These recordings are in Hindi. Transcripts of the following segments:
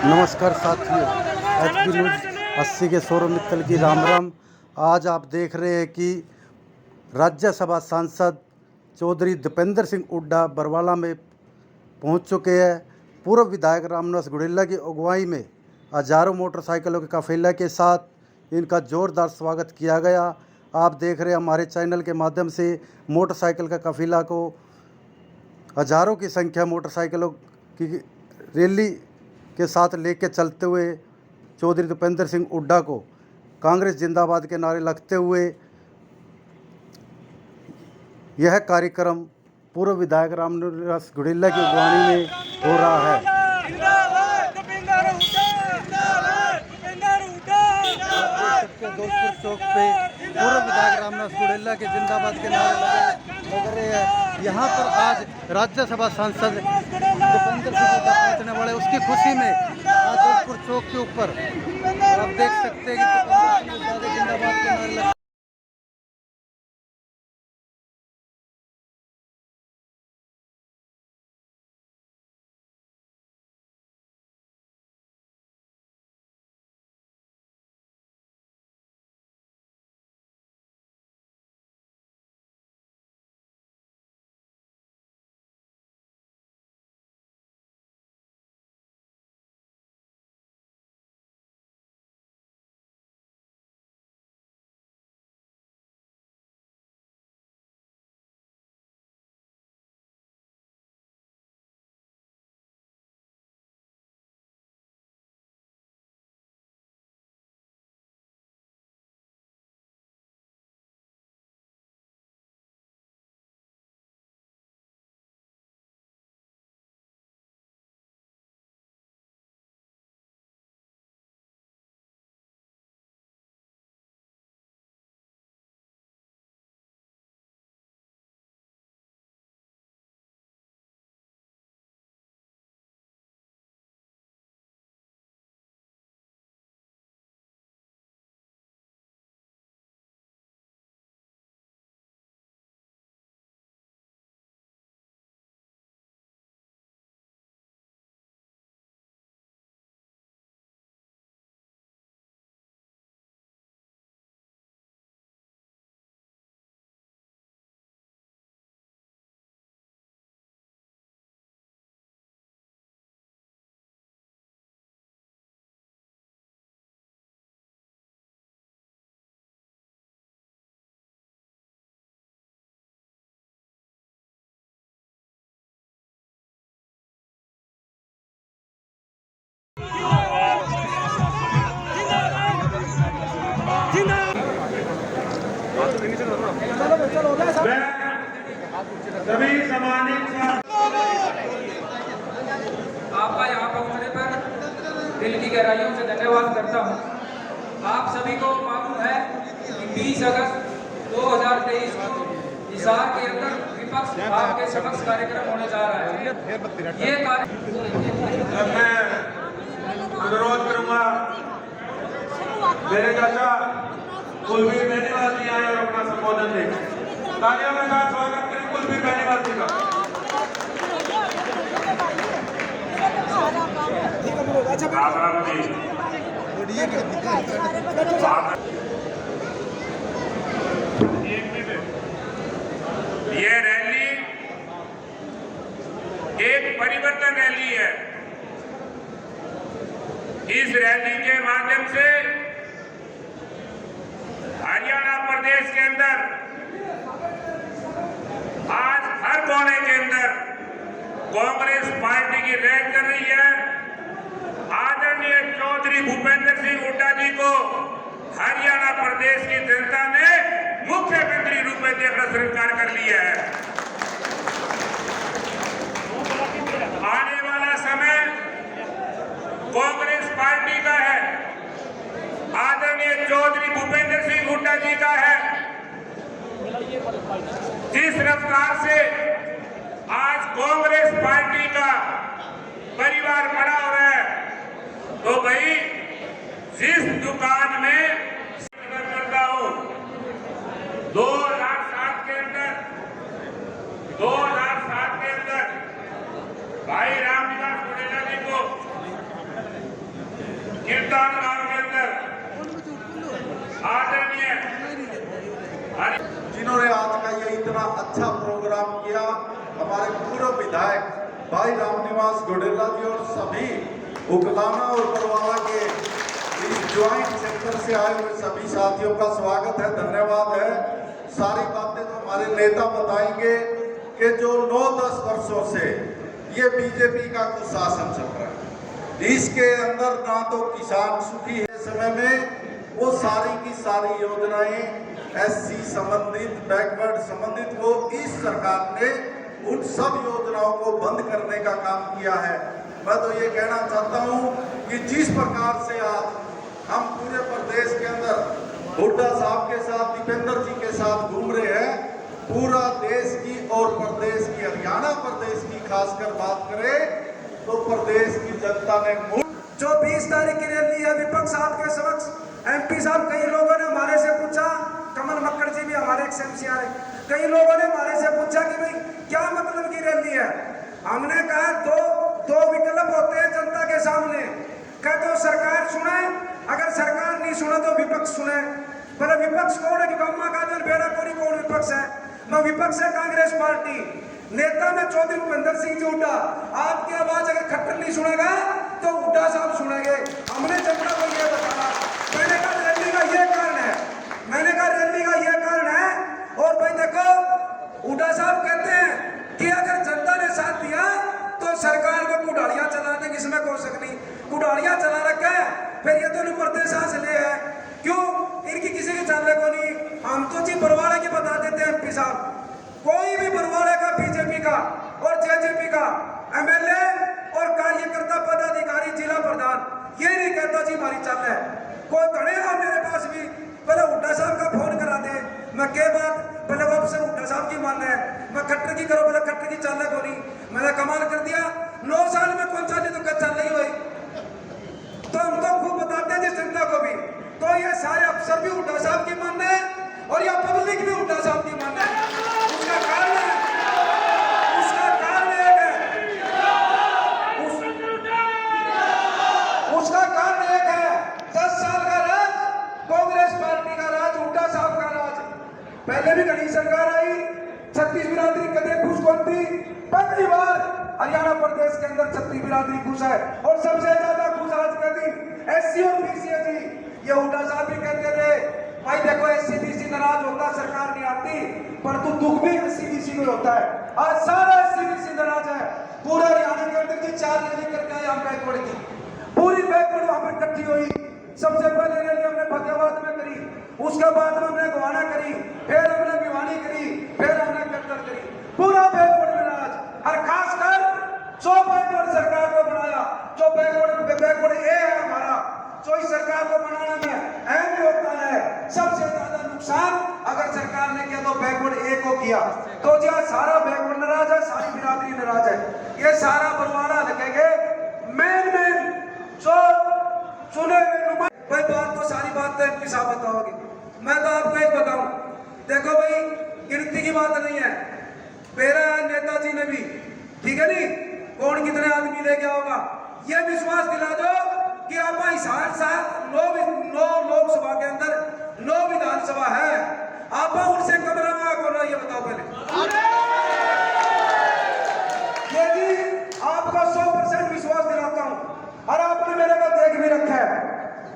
नमस्कार साथियों, एचपी न्यूज 80 के सौरभ मित्तल की राम राम। आज आप देख रहे हैं कि राज्यसभा सांसद चौधरी दीपेंद्र सिंह हुड्डा बरवाला में पहुंच चुके हैं। पूर्व विधायक रामनिवास गुड़ेला की अगुवाई में हजारों मोटरसाइकिलों के काफिले के साथ इनका जोरदार स्वागत किया गया। आप देख रहे हैं हमारे चैनल के माध्यम से मोटरसाइकिल का काफिला को हजारों की संख्या मोटरसाइकिलों की रैली के साथ लेके चलते हुए चौधरी दीपेंद्र सिंह हुड्डा को कांग्रेस जिंदाबाद के नारे लगते हुए यह कार्यक्रम पूर्व विधायक रामनिवास गुड़ेला की अगुवाई में हो रहा है। दोस्तपुर चौक पे पूर्व विधायक रामनिवास गुड़ेला के जिंदाबाद के नारे लग रहे हैं। यहाँ पर आज राज्यसभा सांसद दीपेंद्र सिंह हुड्डा पहुँचने वाले, उसकी खुशी में आज दोस्तपुर चौक के ऊपर आप देख सकते हैं कि जिंदाबाद के नारे सभी सम्मानित आपका यहाँ पहुँचने पर दिल की गहराइयों से धन्यवाद करता हूँ। आप सभी को मालूम है कि 20 अगस्त 2023 को हिसार के अंदर विपक्ष आपके समक्ष कार्यक्रम होने जा रहा है। ये कार्यक्रम मैं अनुरोध करूंगा मेरे चाचा कुलबीर बेनीवाल जी आए और अपना संबोधन दें। तालियों के साथ स्वागत करें कुलबीर बेनीवाल जी का। ये रैली एक परिवर्तन रैली है। इस रैली के माध्यम से हरियाणा प्रदेश के अंदर आज हर कोने के अंदर कांग्रेस पार्टी की रैली कर रही है। आदरणीय चौधरी भूपेंद्र सिंह हुड्डा जी को हरियाणा प्रदेश की जनता ने मुख्यमंत्री रूप में देखना स्वीकार कर लिया है। आने वाला समय कांग्रेस पार्टी का है, आदरणीय चौधरी भूपेंद्र सिंह हुड्डा जी का है। जिस रफ्तार से आज कांग्रेस पार्टी का परिवार बड़ा हो रहा है, तो भाई जिस दुकान में करता हूं 2007 के अंदर भाई रामनिवास गुड़ेला जी को जिन्होंने आज का ये इतना अच्छा प्रोग्राम किया, हमारे पूर्व विधायक भाई रामनिवास गोडेला जी और सभी उकलाना और बरवाला के इस ज्वाइंट सेक्टर से आए हुए सभी साथियों का स्वागत है, धन्यवाद है। सारी बातें तो हमारे नेता बताएंगे कि जो 9-10 वर्षों से ये बीजेपी का कुशासन चल रहा है, इसके अंदर ना तो किसान सुखी है समय में, वो सारी की सारी योजनाएं एससी संबंधित, बैकवर्ड संबंधित, वो इस सरकार ने उन सब योजनाओं को बंद करने का काम किया है। मैं तो ये कहना चाहता हूँ कि जिस प्रकार से आज हम पूरे प्रदेश के अंदर हुड्डा साहब के साथ, दीपेंद्र जी के साथ घूम रहे हैं, पूरा देश की और प्रदेश की, हरियाणा प्रदेश की खासकर बात करें तो प्रदेश की जनता ने जो 20 तारीख की रैली है विपक्ष साहब के समक्ष, एमपी साहब, कई लोगों ने हमारे से पूछा, कमल मक्कड़ जी भी हमारे एक्सएमसीआर है, कई लोगों ने हमारे से पूछा कि भाई क्या मतलब की रैली है। हमने कहा दो विकल्प होते हैं जनता के सामने, कह तो सरकार सुने, अगर सरकार नहीं सुने तो विपक्ष सुने। बोले विपक्ष कौन है कि गम्मा काजल बेड़ा कोरी कौन विपक्ष है? मैं विपक्ष है कांग्रेस पार्टी, नेता में चौधरी भूपेंद्र सिंह जी हुड्डा। आपकी आवाज अगर खट्टर नहीं सुनेगा तो हुड्डा साहब सुनेंगे। हमने जनता को यह बताया। मैंने कहा रैली का ये कारण है, मैंने कहा रैली का ये कारण है। और भाई देखो, हुड्डा साहब कहते हैं कि अगर जनता ने साथ दिया तो सरकार को कुड़ाड़ियां चला देंगे, इसमें कोई शक नहीं। कुड़ाड़ियां चला रखा है, फिर ये तो प्रदेश सांस ले है, क्यों इनकी किसी की चलने को नहीं। हम तो जी बरवाड़ा की बता देते हैं एमपी साहब, कोई भी बरवाड़ा का बीजेपी का और जेजेपी का एमएलए और कार्यकर्ता पदाधिकारी जिला प्रधान ये नहीं कहता जी हमारी चल है। कोई खड़े हो मेरे पास भी, पहले हुड्डा साहब का फोन करा दे, मैं के बात पहले वापस हुड्डा साहब की मान है, मैं खट्टर की करो, पहले खट्टर की चल है को नहीं। मैंने कमाल कर दिया, 9 साल में कौन चाली तो कच्चा नहीं हुई। तो हम तो खूब बताते हैं जिस जनता को भी, तो ये सारे अफसर भी हुड्डा साहब की मान है और यह पब्लिक भी हुड्डा साहब की मान है। उसका कारण है, उसका कारण एक है, उसका कारण एक है, 10 साल का राज, कांग्रेस पार्टी का राज, हुड्डा साहब का राज। पहले भी घड़ी सरकार आई, 36 बिरादरी कदे खुश कौन थी? पहली बार हरियाणा प्रदेश के अंदर 36 बिरादरी खुश है और सबसे ज्यादा खुश आज के दिन एससी और बीसी है जी। ये हुड्डा साहब भी कहते थे भाई देखो एससी बीसी नाराज होता सरकार नहीं आती, पर तो दुख भी एससी बीसी में होता है। आज सारा एससी बीसी नाराज है। पूरा हरियाणा के अंदर की 4 रैली करके आए हम बैकवर्ड की, पूरी बैकवर्ड वहां पर इकट्ठी हुई। सबसे पहले रैली हमने फतेहाबाद में करी, उसके बाद हमने गोहाना करी, फिर हमने भिवानी करी, फिर हमने कटरा करी। पूरा बैकवर्ड में नाराज, और खासकर जो बैकवर्ड सरकार को बनाया, जो बैकवर्ड ए है हमारा, जो इस सरकार को बनाने में अहम योगदान है। सबसे ज्यादा नुकसान अगर सरकार ने किया तो बैकवर्ड ए को किया। तो जी सारा बैकवर्ड नाराज है, सारी बिरादरी नाराज है। ये सारा बरवाड़ा लगेंगे मेन जो चुने हुए भाई। बात तो सारी बात तो एमपी साहब बताओगे, मैं तो आपको एक बताऊं, देखो भाई गिनती की बात नहीं है, मेरा नेताजी ने भी, ठीक है नहीं, कौन कितने आदमी ले गया होगा, ये विश्वास दिला दो कि आप साथ 9 लोकसभा के अंदर 9 विधानसभा है, आप उनसे कमरा में बोल रहा, ये बताओ पहले। ये जी आपका 100% विश्वास दिलाता हूं, और आपने मेरे को देख भी रखा है।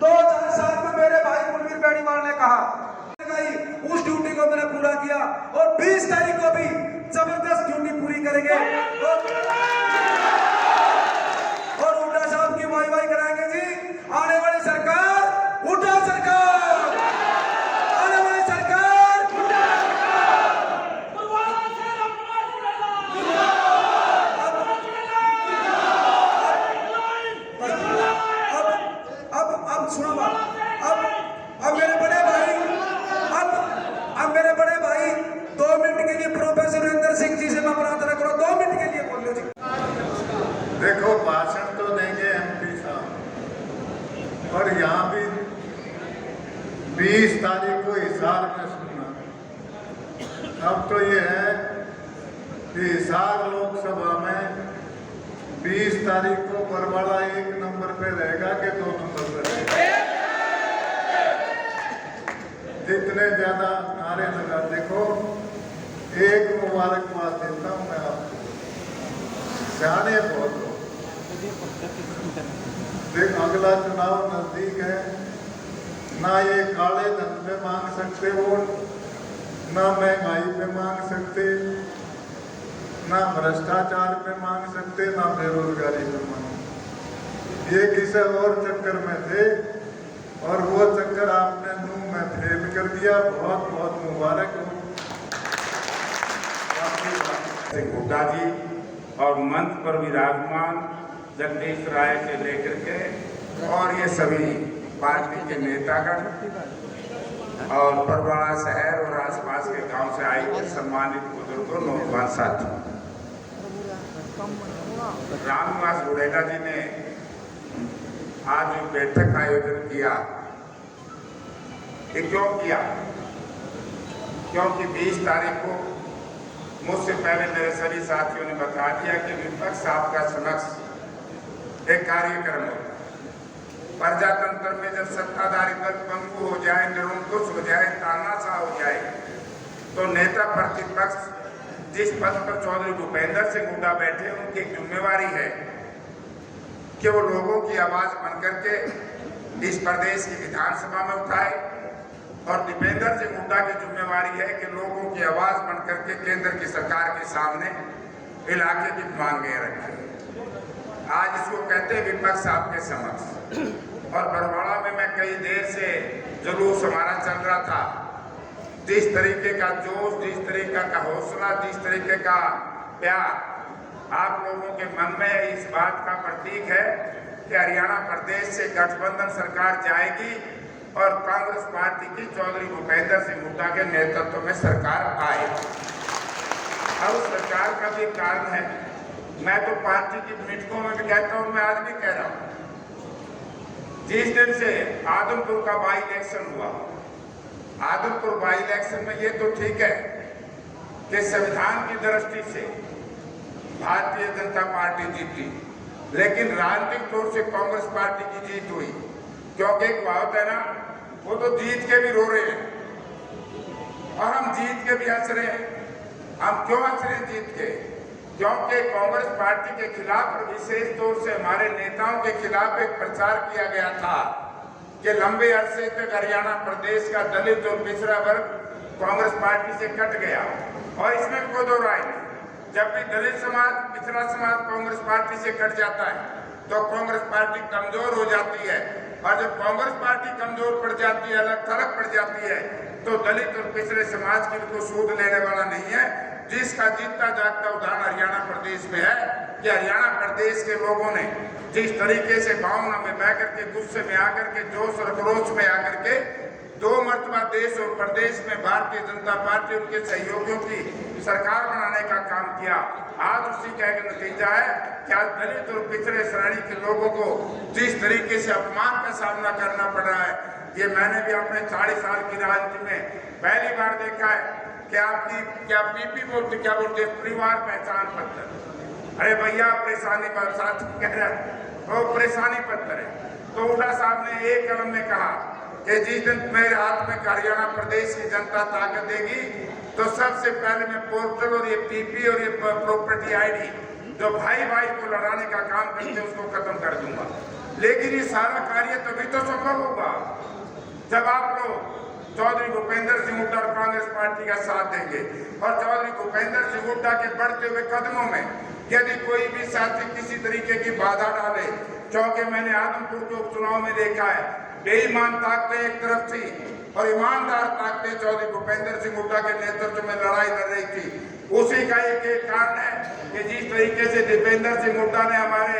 2007 में मेरे भाई कुलवीर बेनीवाल ने कहा, उस ड्यूटी को मैंने पूरा किया और 20 तारीख को भी जबरदस्त ड्यूटी पूरी करेंगे और हुड्डा साहब की वाई कराएंगे जी। आने वाली सरकार हुड्डा सरकार, आने वाली सरकार हुड्डा अब सुनो बात, अब मेरे बड़े भाई, अब मेरे बड़े भाई 2 मिनट के लिए प्रोफेसर वीरेंद्र सिंह जी से मैं प्रार्थना करो, 2 मिनट के लिए बोल लो जी। देखो भाषण तो देंगे एमपी साहब, पर यहाँ भी 20 तारीख को हिसार में सुनना। अब तो ये है कि हिसार लोकसभा में 20 तारीख को बरवाड़ा 1 नंबर पे रहेगा कि 2 नंबर पे रहेगा? इतने ज़्यादा नारे लगा, देखो एक मुबारकबाद देता हूँ मैं आपको, सियाने बहुत हो। देख अगला चुनाव नज़दीक है, ना ये काले धन पे मांग सकते वोट, ना महंगाई पे मांग सकते, ना भ्रष्टाचार पे मांग सकते, ना बेरोजगारी पे मांग। ये किसी और चक्कर में थे और वो चक्कर आपने मुंह में फेल कर दिया। बहुत बहुत मुबारक हो हुड्डा जी और मंच पर विराजमान जगदीश राय से लेकर के और ये सभी पार्टी के नेतागण और बरवाड़ा शहर और आसपास के गांव से आए हुए सम्मानित बुजुर्गों, नौजवान साथियों, रामनिवास गुडेला जी ने आज एक बैठक का आयोजन किया। ये क्यों किया? क्योंकि 20 तारीख को मुझसे पहले मेरे सभी साथियों ने बता दिया कि विपक्ष आपका समक्ष एक कार्यक्रम होगा। प्रजातंत्र में जब सत्ताधारी दल पंगु हो जाए, निरंकुश हो जाए, तानाशाह हो जाए, तो नेता प्रतिपक्ष जिस पद पर चौधरी भूपेंद्र सिंह हुड्डा बैठे, उनकी एक जिम्मेवारी है कि वो लोगों की आवाज बनकर के इस प्रदेश की विधानसभा में उठाए, और दीपेंद्र सिंह हुड्डा की जिम्मेवारी है कि लोगों की आवाज बनकर के केंद्र की सरकार के सामने इलाके की मांगे रखें। आज इसको कहते हैं विपक्ष आपके समक्ष। और बरवाड़ा में मैं कई देर से जुलूस हमारा चल रहा था, जिस तरीके का जोश, जिस तरीके का हौसला, जिस तरीके का प्यार आप लोगों के मन में इस बात का प्रतीक है कि हरियाणा प्रदेश से गठबंधन सरकार जाएगी और कांग्रेस पार्टी की चौधरी भूपेंद्र सिंह हुड्डा के नेतृत्व में सरकार आए। अब सरकार का भी कारण है, मैं तो पार्टी की मीटिंगों में भी कहता हूँ, मैं आज भी कह रहा हूँ, जिस दिन से आदमपुर का बाई इलेक्शन हुआ, आदमपुर बाई इलेक्शन में ये तो ठीक है कि संविधान की दृष्टि से भारतीय जनता पार्टी जीती, लेकिन राजनीतिक तौर से कांग्रेस पार्टी की जीत हुई। क्योंकि एक बात है ना, वो तो जीत के भी रो रहे हैं और हम जीत के भी हंस रहे हैं। हम क्यों हंस रहे हैं जीत के? क्योंकि कांग्रेस पार्टी के खिलाफ और विशेष तौर से हमारे नेताओं के खिलाफ एक प्रचार किया गया था कि लंबे अरसे तक हरियाणा प्रदेश का दलित और पिछड़ा वर्ग कांग्रेस पार्टी से कट गया, और इसमें कोई दो राय नहीं। जब भी दलित समाज, पिछड़ा समाज कांग्रेस पार्टी से कट जाता है तो कांग्रेस पार्टी कमजोर हो जाती है, और जब कांग्रेस पार्टी कमजोर पड़ जाती है, अलग थलग पड़ जाती है, तो दलित और पिछड़े समाज की को सूद लेने वाला नहीं है। जिसका जीता जागता उदाहरण हरियाणा प्रदेश में है कि हरियाणा प्रदेश के लोगों ने जिस तरीके से भावना में बह करके, गुस्से में आकर के, जोश और क्रोध में आकर के 2 मरतबा देश और प्रदेश में भारतीय जनता पार्टी उनके सहयोगियों की सरकार बनाने का काम किया, आज उसी का एक नतीजा है कि आज दलित और पिछड़े श्रेणी के लोगों को जिस तरीके से अपमान का सामना करना पड़ रहा है, ये मैंने भी अपने 40 साल की राजनीति में पहली बार देखा है कि आपकी क्या पीपी बोलते, क्या बोलते, परिवार पहचान पत्र। अरे भैया परेशानी का साथ कह रहा है, वो परेशानी पत्र है। तो हुड्डा साहब ने एक कलम में कहा कि जिस दिन मेरे हाथ में हरियाणा प्रदेश की जनता ताकत देगी तो सबसे पहले मैं पोर्टल और ये पीपी और ये प्रॉपर्टी आईडी जो भाई भाई को लड़ाने का काम करते उसको खत्म कर दूंगा। लेकिन ये सारा कार्य तभी तो संभव होगा जब आप लोग चौधरी भूपेंद्र सिंह हुड्डा और कांग्रेस पार्टी का साथ देंगे। और चौधरी भूपेंद्र सिंह हुड्डा के बढ़ते हुए कदमों में यदि कोई भी साथी किसी तरीके की बाधा डाले, क्योंकि मैंने आदमपुर के उपचुनाव में देखा है बेईमान ताकतें एक तरफ थी और ईमानदार ताकतें चौधरी भूपेंद्र सिंह हुड्डा के नेतृत्व में लड़ाई लड़ रही थी। उसी का एक कारण है कि जिस तरीके से दीपेंद्र सिंह हुड्डा ने, हमारे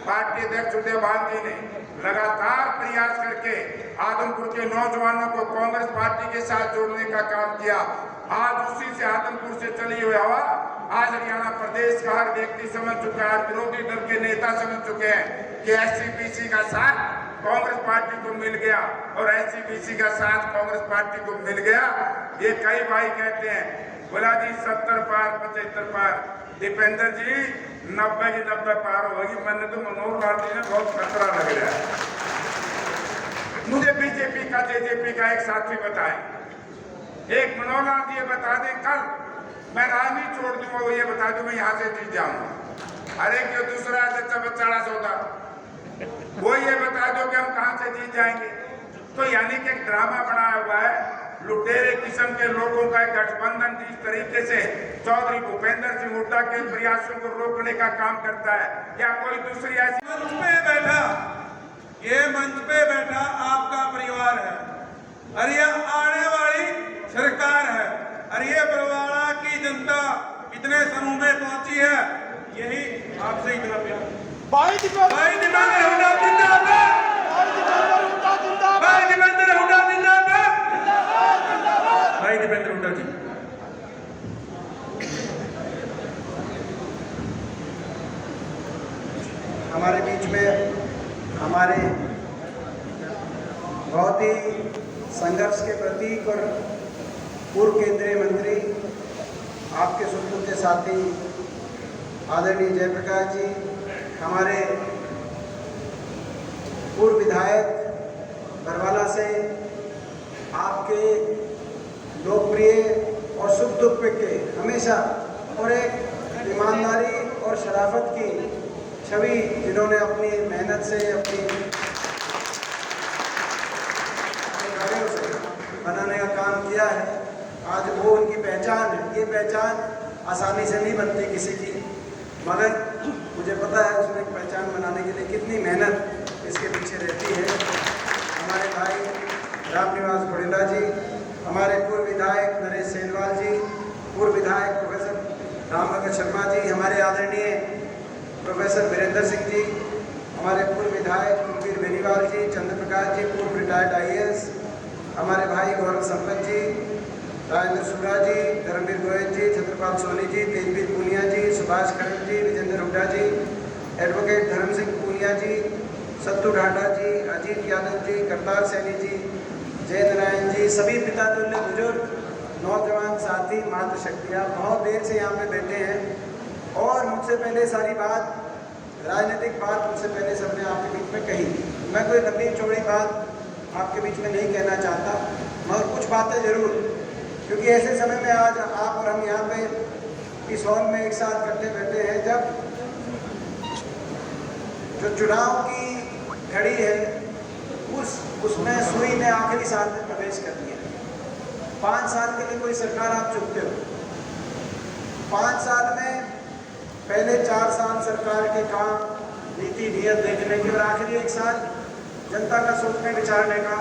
पार्टी अध्यक्ष उदयभान जी ने लगातार प्रयास करके आदमपुर के नौजवानों को कांग्रेस पार्टी के साथ जोड़ने का काम किया, आज उसी से आदमपुर से चली हुई हवा आज हरियाणा प्रदेश का हर व्यक्ति समझ चुका है, विरोधी दल के नेता समझ चुके हैं कि SCBC का साथ कांग्रेस पार्टी को मिल गया और SCBC का साथ कांग्रेस पार्टी को मिल गया। ये कई भाई कहते हैं, बोला जी 70 पार 75 पार, दीपेंद्र जी 90 की 90 पार होगी। मैंने तो मनोहर लाल जी ने बहुत खतरा लग रहा है। मुझे बीजेपी का, JJP का एक साथी बताए एक मनोहर जी ये बता दें कल मैं राह नहीं छोड़ दूंगा, वो ये बता दूं मैं यहाँ से जीत जाऊंगा। अरे क्यों दूसरा जच्चा बच्चाड़ा सौदा, वो ये बता दो कि हम कहाँ से जीत जाएंगे। तो यानी कि एक ड्रामा बनाया हुआ है, लुटेरे किस्म के लोगों का एक गठबंधन जिस तरीके से चौधरी भूपेंद्र सिंह हुड्डा के प्रयासों को रोकने का काम करता है, या कोई दूसरी ऐसी मंच पे बैठा, ये मंच पे बैठा आपका परिवार है और ये आने वाली सरकार है और ये बरवाड़ा की जनता कितने समूह में पहुंची है, यही आपसे इतना प्यार। भाई दीपेंद्र हुड्डा जिंदाबाद, भाई दीपेंद्र हुड्डा जिंदाबाद, भाई दीपेंद्र हुड्डा जी। हमारे बीच में हमारे बहुत ही संघर्ष के प्रतीक और पूर्व केंद्रीय मंत्री, आपके सुपुत्र साथी आदरणीय जयप्रकाश जी, हमारे पूर्व विधायक बरवाला से, आपके लोकप्रिय और सुख दुख के हमेशा और एक ईमानदारी और शराफत की छवि जिन्होंने अपनी मेहनत से अपनी कार्यों से बनाने का काम किया है, आज वो उनकी पहचान है। ये पहचान आसानी से नहीं बनती किसी की, मगर मुझे पता है उसमें एक पहचान बनाने के लिए कितनी मेहनत इसके पीछे रहती है। हमारे भाई रामनिवास घोड़ेला जी, हमारे पूर्व विधायक नरेश सेनवाल जी, पूर्व विधायक प्रोफेसर रामभगत शर्मा जी, हमारे आदरणीय प्रोफेसर वीरेंद्र सिंह जी, हमारे पूर्व विधायक कुलवीर बेनीवाल जी, चंद्रप्रकाश जी पूर्व रिटायर्ड IAS, हमारे भाई गौरव संपत जी, राजेंद्र सूरा जी, धर्मवीर गोयल जी, छत्रपाल सोनी जी, तेजवीर पूनिया जी, सुभाष खड़ग जी, विजेंद्र हुड्डा जी, एडवोकेट धर्म सिंह पूनिया जी, सत्तू ढांडा जी, अजीत यादव जी, करतार सैनी जी, जय नारायण जी, सभी पिता तुल्य बुजुर्ग, नौजवान साथी, मातृशक्तियाँ बहुत देर से यहाँ पे बैठे हैं और मुझसे पहले सारी बात, राजनीतिक बात मुझसे पहले सबने आपके बीच में कही। मैं कोई लंबी चौड़ी बात आपके बीच में नहीं कहना चाहता, मगर कुछ बातें जरूर, क्योंकि ऐसे समय में आज आप और हम यहाँ पे इस हॉल में एक साथ इकट्ठे बैठे हैं जब जो चुनाव की घड़ी है उसमें सुई ने आखिरी साल में प्रवेश कर दिया। 5 साल के लिए कोई सरकार आप चुनते हो, 5 साल में पहले 4 साल सरकार के काम नीति नियत देखने की और आखिरी 1 साल जनता का सोचने विचारने का,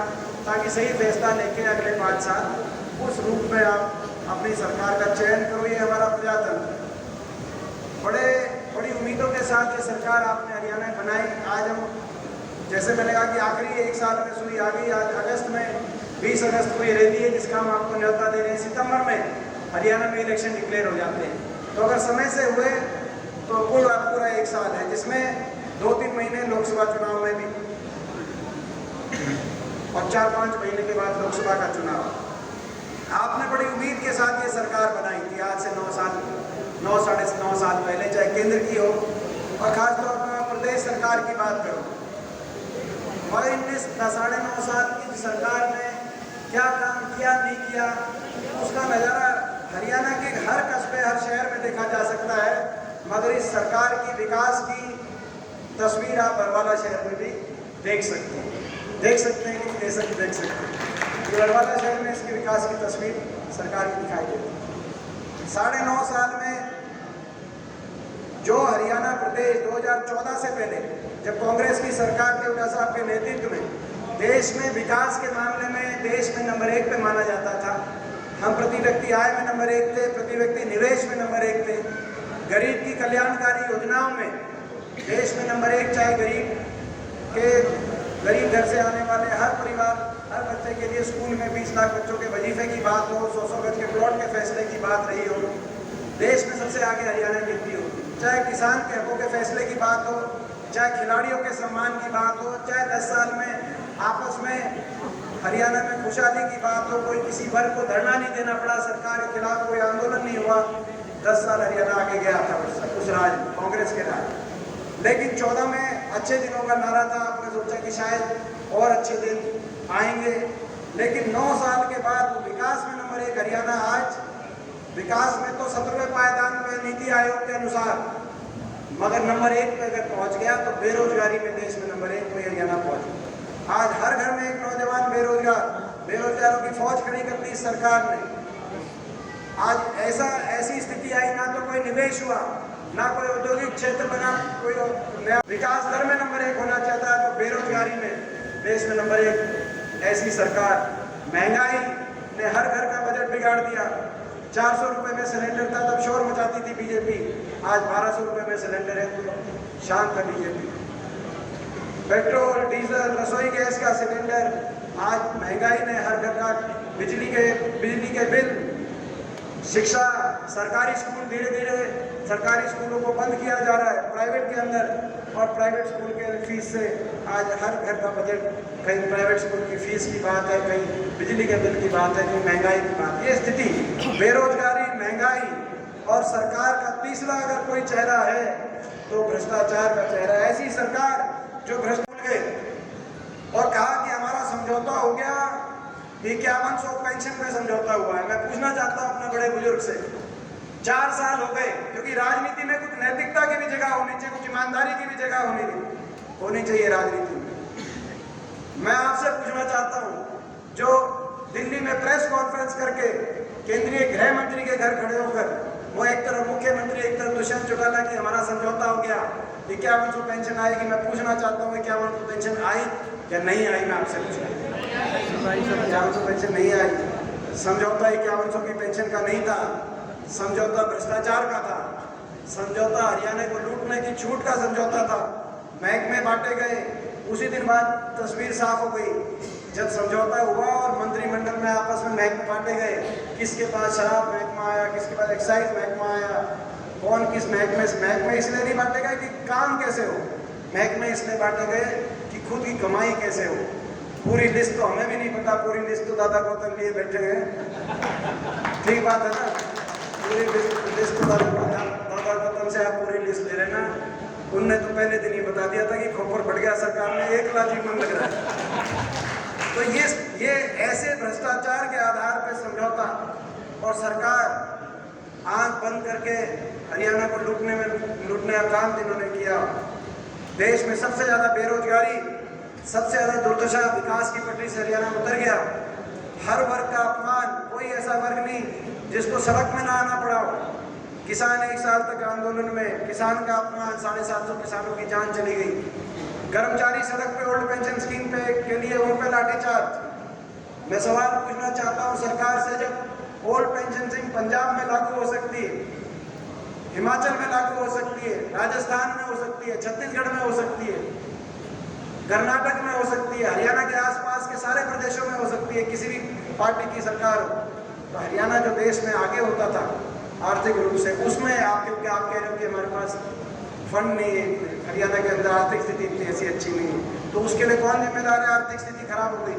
ताकि सही फैसला लेके अगले 5 साल उस रूप में आप अपनी सरकार का चयन करो। ये हमारा प्रजातंत्र, बड़ी उम्मीदों के साथ ये सरकार आपने हरियाणा में बनाई। आज हम, जैसे मैंने कहा कि आखिरी 1 साल में सुई आ गई। आज अगस्त में 20 अगस्त को ये रैली है जिसका हम आपको न्योता दे रहे हैं। सितंबर में हरियाणा में इलेक्शन डिक्लेयर हो जाते हैं, तो अगर समय से हुए तो पूरा 1 साल है, जिसमें 2-3 महीने लोकसभा चुनाव में भी और 4-5 महीने के बाद लोकसभा का चुनाव। आपने बड़ी उम्मीद के साथ ये सरकार बनाई थी आज से 9 साढ़े 9 साल पहले, चाहे केंद्र की हो और खासतौर पर मैं प्रदेश सरकार की बात करूँ। मगर इनने 9.5 साल की सरकार ने क्या काम किया नहीं किया, उसका नज़ारा हरियाणा के हर कस्बे हर शहर में देखा जा सकता है। मगर इस सरकार की विकास की तस्वीर आप बरवाला शहर में भी देख सकते हैं कि कैसे भी देख सकते हैं। बरवाला शहर में इसके विकास की तस्वीर सरकार की दिखाई देती है। 9.5 साल में जो हरियाणा प्रदेश 2014 से पहले जब कांग्रेस की सरकार थी, हुड्डा साहब के नेतृत्व में देश में विकास के मामले में देश में नंबर 1 पे माना जाता था। हम प्रति व्यक्ति आय में नंबर 1 थे, प्रति व्यक्ति निवेश में नंबर 1 थे, गरीब की कल्याणकारी योजनाओं में देश में नंबर 1, चाहे गरीब घर से आने वाले हर परिवार, हर बच्चे के लिए स्कूल में 20 लाख बच्चों के वजीफे की बात हो, 100 गज के प्लॉट के फैसले की बात रही हो, देश में सबसे आगे हरियाणा गिनती हो। चाहे किसान के हकों के फैसले की बात हो, चाहे खिलाड़ियों के सम्मान की बात हो, चाहे 10 साल में आपस में हरियाणा में खुशहाली की बात हो, कोई किसी वर्ग को धरना नहीं देना पड़ा, सरकार के खिलाफ कोई आंदोलन नहीं हुआ। 10 साल हरियाणा आगे गया था उस राज कांग्रेस के राज। लेकिन 14 में अच्छे दिनों का नारा था, आपने सोचा कि शायद और अच्छे दिन आएंगे, लेकिन 9 साल के बाद वो विकास में नंबर 1 हरियाणा आज विकास में तो 17वें पायदान में नीति आयोग के अनुसार, मगर नंबर 1 पे अगर पहुंच गया तो बेरोजगारी में देश में नंबर 1 पे हरियाणा पहुंच गया। आज हर घर में एक नौजवान बेरोजगारों की फौज खड़ी कर दी सरकार ने। आज ऐसी स्थिति आई, ना तो कोई निवेश हुआ, ना कोई औद्योगिक क्षेत्र बना, कोई नया विकास दर में नंबर 1 होना चाहता है तो बेरोजगारी में देश में नंबर 1 ऐसी सरकार। महंगाई ने हर घर का बजट बिगाड़ दिया। 400 रुपए में सिलेंडर था तब शोर मचाती थी बीजेपी, आज 1200 रुपए में सिलेंडर है तो शांत है बीजेपी। पेट्रोल, डीजल, रसोई गैस का सिलेंडर, आज महंगाई ने हर घर का बिजली के बिल, शिक्षा, सरकारी स्कूल धीरे धीरे सरकारी स्कूलों को बंद किया जा रहा है प्राइवेट के अंदर, और प्राइवेट स्कूल के फीस से आज हर घर का बजट, कहीं प्राइवेट स्कूल की फीस की बात है, कहीं बिजली के बिल की बात है, कहीं महंगाई की बात है। ये स्थिति बेरोजगारी, महंगाई और सरकार का तीसरा अगर कोई चेहरा है तो भ्रष्टाचार का चेहरा। ऐसी सरकार जो भ्रष्ट भूल गए और कहा कि हमारा समझौता हो गया, 5100 पेंशन में समझौता हुआ है। मैं पूछना चाहता हूं अपने बड़े बुजुर्ग से, 4 साल हो गए, क्योंकि राजनीति में कुछ नैतिकता की भी जगह होनी चाहिए, कुछ ईमानदारी की भी जगह होनी चाहिए राजनीति में। मैं आपसे पूछना चाहता हूं, जो दिल्ली में प्रेस कॉन्फ्रेंस करके केंद्रीय गृह मंत्री के घर खड़े होकर वो एक तरफ मुख्यमंत्री, एक तरफ दुष्यंत चौटाला की हमारा समझौता हो गया, 5100 पेंशन आएगी। मैं पूछना चाहता हूँ 5100 पेंशन आई या नहीं आई? मैं आपसे पूछना, 5100 पेंशन नहीं आई। समझौता 5100 की पेंशन का नहीं था, समझौता भ्रष्टाचार का था, समझौता हरियाणा को लूटने की छूट का समझौता था। महकमे बांटे गए, उसी दिन बाद तस्वीर साफ हो गई जब समझौता हुआ और मंत्रिमंडल में आपस में महकमे बांटे गए। किसके पास शराब महकमा आया, किसके पास एक्साइज महकमा आया, कौन किस महकमे से। महकमे इसलिए नहीं बांटे गए कि काम कैसे हो, महकमे इसलिए बांटे गए कि खुद की कमाई कैसे हो। पूरी लिस्ट तो हमें भी नहीं पता, पूरी लिस्ट तो दादा गौतम लिए बैठे हैं, ठीक बात है ना। पूरी लिस्ट तो दादा गौतम से आप पूरी लिस्ट ले लेना। उनने तो पहले दिन ही बता दिया था कि खोपर बढ़ गया सरकार में, 1 लाख मन लग रहा है। तो ये ऐसे भ्रष्टाचार के आधार पर समझौता और सरकार आंख बंद करके हरियाणा को लूटने का काम जिन्होंने किया। देश में सबसे ज़्यादा बेरोजगारी, सबसे ज़्यादा दुर्दशा, विकास की पटरी से हरियाणा उतर गया। हर वर्ग का अपमान, कोई ऐसा वर्ग नहीं जिसको सड़क में ना आना पड़ा हो। किसान 1 साल तक आंदोलन में, किसान का अपमान, 750 किसानों की जान चली गई। कर्मचारी सड़क पे ओल्ड पेंशन स्कीम के लिए उन पे लाठीचार्ज। मैं सवाल पूछना चाहता हूँ सरकार से, जब ओल्ड पेंशन स्कीम पंजाब में लागू हो सकती है, हिमाचल में लागू हो सकती है, राजस्थान में हो सकती है, छत्तीसगढ़ में हो सकती है, कर्नाटक में हो सकती है, हरियाणा के आसपास के सारे प्रदेशों में हो सकती है, किसी भी पार्टी की सरकार हो, तो हरियाणा जो देश में आगे होता था आर्थिक रूप से, उसमें आप क्योंकि आप कह रहे हो कि हमारे पास फंड नहीं है, हरियाणा के अंदर आर्थिक स्थिति इतनी ऐसी अच्छी नहीं है, तो उसके लिए कौन जिम्मेदार है? आर्थिक स्थिति खराब हो गई।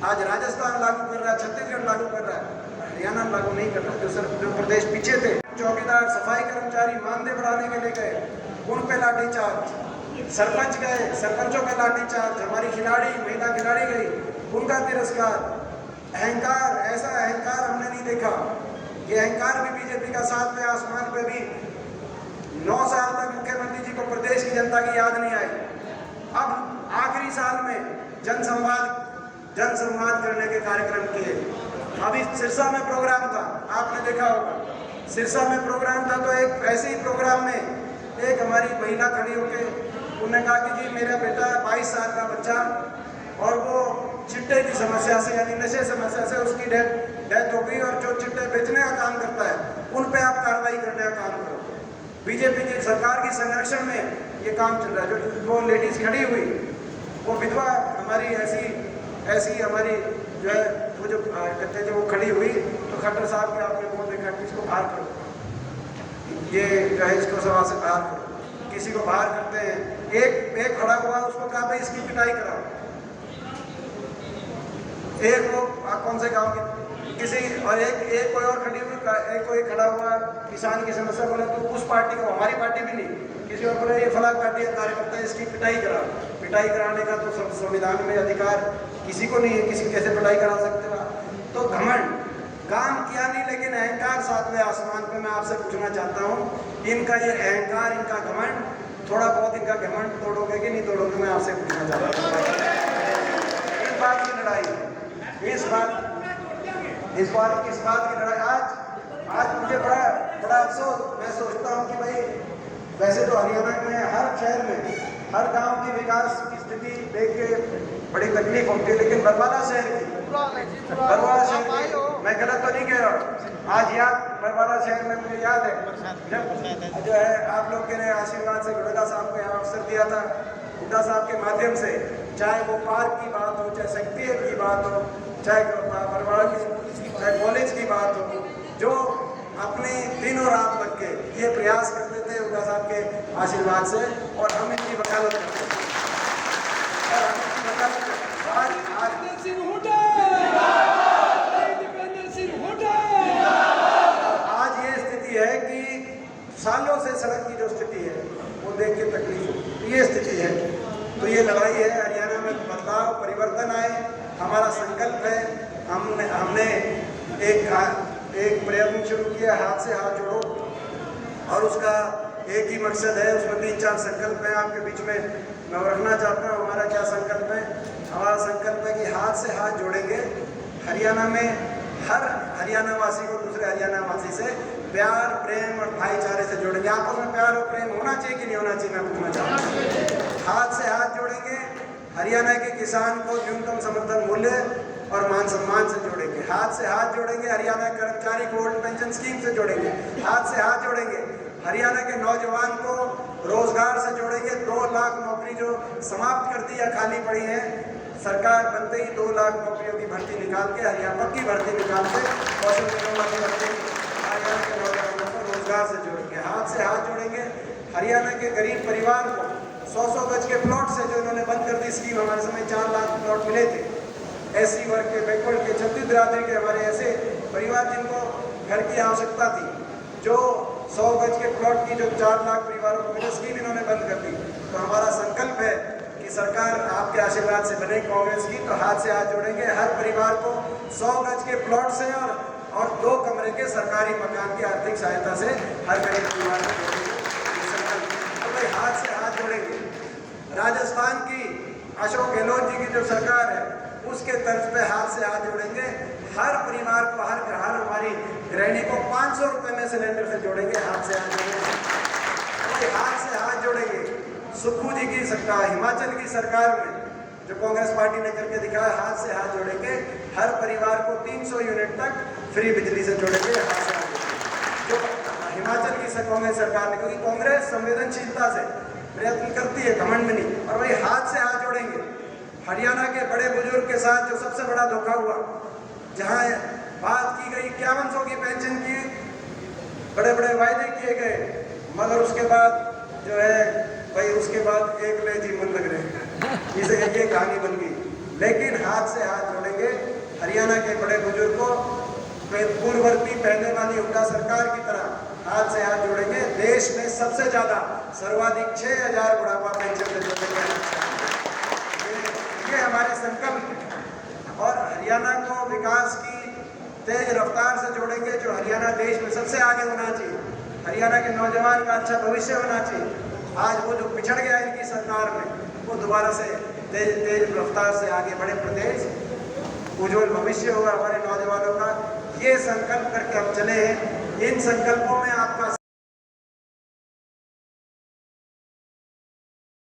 आज राजस्थान लागू कर रहा है, छत्तीसगढ़ लागू कर रहा है, हरियाणा लागू नहीं कर रहा। जो प्रदेश पीछे थे, चौकीदार, सफाई कर्मचारी मानदेय बढ़ाने के लिए गए, उन पे लाठीचार्ज। सरपंच गए, सरपंचों पे लाठीचार्ज। हमारी खिलाड़ी, महिला खिलाड़ी गई, उनका तिरस्कार। अहंकार, ऐसा अहंकार हमने नहीं देखा। ये अहंकार भी बीजेपी का 7वें आसमान पे भी 9 साल तक मुख्यमंत्री जी को प्रदेश की जनता की याद नहीं आई। अब आखिरी साल में जनसंवाद करने के कार्यक्रम किए। अभी सिरसा में प्रोग्राम था, आपने देखा होगा, सिरसा में प्रोग्राम था, तो एक ऐसे ही प्रोग्राम में एक हमारी महिला खड़ी होकर उन्होंने कहा कि जी मेरा बेटा 22 साल का बच्चा, और वो चिट्टे की समस्या से, यानी नशे समस्या से उसकी डेथ हो गई, और जो चिट्टे बेचने का काम करता है उन पे आप कार्रवाई करने का काम करो। बीजेपी की सरकार की संरक्षण में ये काम चल रहा है। जो वो लेडीज खड़ी हुई, वो विधवा हमारी ऐसी हमारी जो है, वो जो कहते जो वो खड़ी हुई, तो खट्टर साहब के आपने बोल देखा कि इसको बाहर करो, ये जो है इसको सभा से बाहर करो। किसी को बाहर करते हैं, एक खड़ा हुआ, उसको कहा भाई इसकी पिटाई कराओ। एक वो कौन से गांव की किसी, और एक कोई और खड़ी हुई, एक कोई खड़ा हुआ किसान की समस्या बोले, तो उस पार्टी को, हमारी पार्टी भी नहीं, किसी और बोले ये फलां पार्टी का कार्यकर्ता है, इसकी पिटाई कराओ। पिटाई कराने का तो संविधान में अधिकार किसी को नहीं है, किसी कैसे पढ़ाई करा सकते हो आप? तो घमंड, काम किया नहीं लेकिन अहंकार सातवें आसमान पे। मैं आपसे पूछना चाहता हूँ, इनका ये अहंकार, इनका घमंड, थोड़ा बहुत इनका घमंड तोड़ोगे कि नहीं तोड़ोगे? मैं आपसे पूछना चाहता हूँ। इस बात की लड़ाई, इस बात की लड़ाई आज मुझे बड़ा अफसोस, मैं सोचता हूँ कि भाई वैसे तो हरियाणा में हर शहर में, हर गांव की विकास की स्थिति देख के बड़ी तकलीफ होती है, लेकिन बरवाला शहर की, मैं गलत तो नहीं कह रहा हूँ। आज याद बरवाला शहर में मुझे याद है जब जो है आप लोग के ने आशीर्वाद से गुडेला साहब को यहाँ अवसर दिया था, हुड्डा साहब के माध्यम से, चाहे वो पार्क की बात हो, चाहे सेक्रेटेरिएट की बात हो, चाहे बरवाला की, चाहे कॉलेज की बात हो, जो अपने दिनों रात लग के ये प्रयास करते थे हुड्डा साहब के आशीर्वाद से, और हम इनकी वकालत करते हैं। आज ये स्थिति है कि सालों से सड़क की जो स्थिति है वो देख के तकलीफ हो, ये स्थिति है। तो ये लड़ाई है, हरियाणा में बदलाव, परिवर्तन आए, हमारा संकल्प है। हमने एक प्रयत्न शुरू किया, हाथ से हाथ जोड़ो, और उसका एक ही मकसद है, उसमें 3-4 संकल्प हैं आपके बीच में मैं रखना चाहता हूँ। हमारा क्या संकल्प है? हमारा संकल्प है कि हाथ से हाथ जोड़ेंगे, हरियाणा में हर हरियाणा वासी को दूसरे हरियाणा वासी से प्यार, प्रेम और भाईचारे से जोड़ेंगे। आपस में प्यार और प्रेम होना चाहिए कि नहीं होना चाहिए, मैं पूछना चाहता हूँ। हाथ से हाथ जोड़ेंगे, हरियाणा के किसान को न्यूनतम समर्थन मूल्य और मान सम्मान से जोड़ेंगे। हाथ से हाथ जोड़ेंगे, हरियाणा कर्मचारी को ओल्ड पेंशन स्कीम से जोड़ेंगे। हाथ से हाथ जोड़ेंगे, हरियाणा के नौजवान को रोजगार से जोड़ेंगे। 2 लाख नौकरी जो समाप्त कर दी या खाली पड़ी है, सरकार बनते ही 2 लाख नौकरियों की भर्ती निकाल के, हरियाणा पक्की भर्ती निकाल के, कौशल विकास की भर्ती हरियाणा के नौजवानों को रोजगार से जोड़ेंगे। हाथ से हाथ जोड़ेंगे, हरियाणा के गरीब परिवार को 100-100 गज के प्लॉट से, जो इन्होंने बंद कर दी स्कीम, हमारे समय 4 लाख प्लॉट मिले थे, एससी वर्ग के, बैकवर्ड के, छत्तीस बिरादरी के हमारे ऐसे परिवार जिनको घर की आवश्यकता थी, जो 100 गज के प्लॉट की जो 4 लाख परिवारों को मिले, स्कीम इन्होंने बंद कर दी। तो हमारा संकल्प है कि सरकार आपके आशीर्वाद से बने कांग्रेस की, तो हाथ से हाथ जोड़ेंगे, हर परिवार को 100 गज के प्लॉट से और 2 कमरे के सरकारी मकान की आर्थिक सहायता से हर गरीब परिवार को जोड़ेंगे। तो भाई हाथ से हाथ जोड़ेंगे। राजस्थान की अशोक गहलोत जी की जो सरकार है, उसके तर्ज पे हाथ से हाथ जोड़ेंगे, हर परिवार को, हर हमारी गृहिणी को 500 रुपए में सिलेंडर से जोड़ेंगे। हाथ से हाथ जोड़ेंगे, हाथ से हाथ जोड़ेंगे। सुक्खू जी की सरकार, हिमाचल की सरकार में जो कांग्रेस पार्टी ने करके दिखाया, हाथ से हाथ जोड़ेंगे, हर परिवार को 300 यूनिट तक फ्री बिजली से जोड़ेंगे। हाथ से हाथ जोड़ेंगे, जो हिमाचल की कांग्रेस सरकार ने, क्योंकि कांग्रेस संवेदनशीलता से प्रयत्न करती है, घमंड में नहीं। और वही हाथ से हाथ जोड़ेंगे, हरियाणा के बड़े बुजुर्ग के साथ जो सबसे बड़ा धोखा हुआ, जहां बात की गई 5100 की पेंशन की, बड़े बड़े वायदे किए गए, मगर उसके बाद जो है भाई, उसके बाद एक ले जी मन लग रहे, इसे ये कहानी बन गई। लेकिन हाथ से हाथ जोड़ेंगे, हरियाणा के बड़े बुजुर्ग को पूर्ववर्ती पहले वाली हुड्डा सरकार की तरह हाथ से हाथ जोड़ेंगे। देश में सबसे ज्यादा सर्वाधिक 6000 बुढ़ापा पेंशन से जोड़ेंगे। ये हमारे संकल्प। और हरियाणा को विकास की तेज रफ्तार से जोड़ेंगे, जो हरियाणा देश में सबसे आगे होना चाहिए, हरियाणा के नौजवान का अच्छा भविष्य होना चाहिए। आज वो जो पिछड़ गया इनकी सरकार में, वो दोबारा से तेज रफ्तार से आगे बढ़े, प्रदेश उज्जवल भविष्य होगा हमारे नौजवानों का। ये संकल्प करके हम चले हैं। इन संकल्पों में आपका